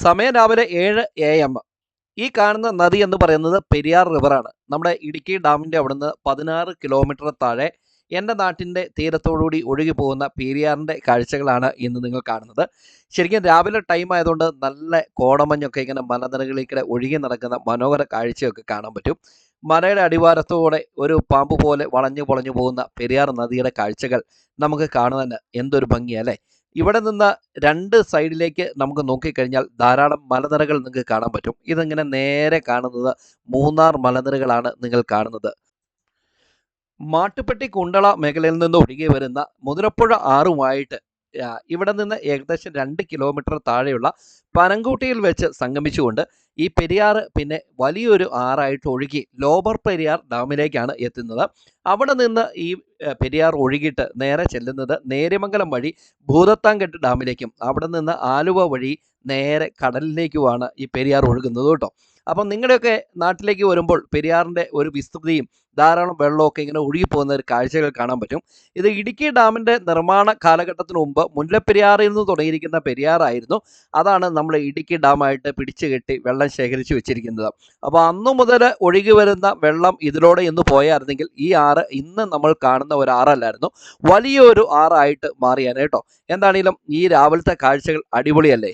സമയം രാവിലെ 7 AM. ഈ കാണുന്ന നദി എന്ന് പറയുന്നത് പെരിയാർ റിവറാണ്. നമ്മുടെ ഇടുക്കി ഡാമിൻ്റെ അവിടുന്ന് 16 കിലോമീറ്റർ താഴെ എൻ്റെ നാട്ടിൻ്റെ തീരത്തോടുകൂടി ഒഴുകി പോകുന്ന പെരിയാറിൻ്റെ കാഴ്ചകളാണ് ഇന്ന് നിങ്ങൾ കാണുന്നത്. ശരിക്കും രാവിലെ ടൈം ആയതുകൊണ്ട് നല്ല കോടമഞ്ഞൊക്കെ ഇങ്ങനെ മലനിരകളിലേക്കൂടെ ഒഴുകി നടക്കുന്ന മനോഹര കാഴ്ചയൊക്കെ കാണാൻ പറ്റും. മലയുടെ അടിവാരത്തോടെ ഒരു പാമ്പ് പോലെ വളഞ്ഞു പൊളഞ്ഞു പോകുന്ന പെരിയാർ നദിയുടെ കാഴ്ചകൾ നമുക്ക് കാണുവാൻ എന്തൊരു ഭംഗിയല്ലേ. ഇവിടെ നിന്ന് രണ്ട് സൈഡിലേക്ക് നമുക്ക് നോക്കിക്കഴിഞ്ഞാൽ ധാരാളം മലനിരകൾ നിങ്ങൾക്ക് കാണാൻ പറ്റും. ഇതിങ്ങനെ നേരെ കാണുന്നത് മൂന്നാർ മലനിരകളാണ് നിങ്ങൾ കാണുന്നത്. മാട്ടുപ്പെട്ടി കുണ്ടള മേഖലയിൽ നിന്ന് ഒഴുകി വരുന്ന മുതിരപ്പുഴ ആറുമായിട്ട് ഇവിടെ നിന്ന് ഏകദേശം 2 കിലോമീറ്റർ താഴെയുള്ള പനങ്കൂട്ടിയിൽ വെച്ച് സംഗമിച്ചുകൊണ്ട് ഈ പെരിയാർ പിന്നെ വലിയൊരു ആറായിട്ട് ഒഴുകി ലോവർ പെരിയാർ ഡാമിലേക്കാണ് എത്തുന്നത്. അവിടെ നിന്ന് ഈ പെരിയാർ ഒഴുകിയിട്ട് നേരെ ചെല്ലുന്നത് നേര്യമംഗലം വഴി ഭൂതത്താൻകെട്ട് ഡാമിലേക്കും അവിടെ നിന്ന് ആലുവ വഴി നേരെ കടലിലേക്കുമാണ് ഈ പെരിയാർ ഒഴുകുന്നത് കേട്ടോ. അപ്പം നിങ്ങളുടെയൊക്കെ നാട്ടിലേക്ക് വരുമ്പോൾ പെരിയാറിൻ്റെ ഒരു വിസ്തൃതിയും ധാരാളം വെള്ളമൊക്കെ ഇങ്ങനെ ഒഴുകിപ്പോകുന്ന ഒരു കാഴ്ചകൾ കാണാൻ പറ്റും. ഇത് ഇടുക്കി ഡാമിൻ്റെ നിർമ്മാണ കാലഘട്ടത്തിന് മുമ്പ് മുല്ലപ്പെരിയാറിൽ നിന്ന് തുടങ്ങിയിരിക്കുന്ന പെരിയാറായിരുന്നു. അതാണ് നമ്മൾ ഇടുക്കി ഡാമായിട്ട് പിടിച്ചു കെട്ടി വെള്ളം ശേഖരിച്ച് വെച്ചിരിക്കുന്നത്. അപ്പോൾ അന്നു മുതൽ ഒഴുകി വരുന്ന വെള്ളം ഇതിലൂടെ ഇന്ന് പോയായിരുന്നെങ്കിൽ ഈ ആറ് ഇന്ന് നമ്മൾ കാണുന്ന ഒരു ആറല്ലായിരുന്നു, വലിയൊരു ആറായിട്ട് മാറിയാണ് കേട്ടോ. എന്താണെങ്കിലും ഈ രാവിലത്തെ കാഴ്ചകൾ അടിപൊളിയല്ലേ.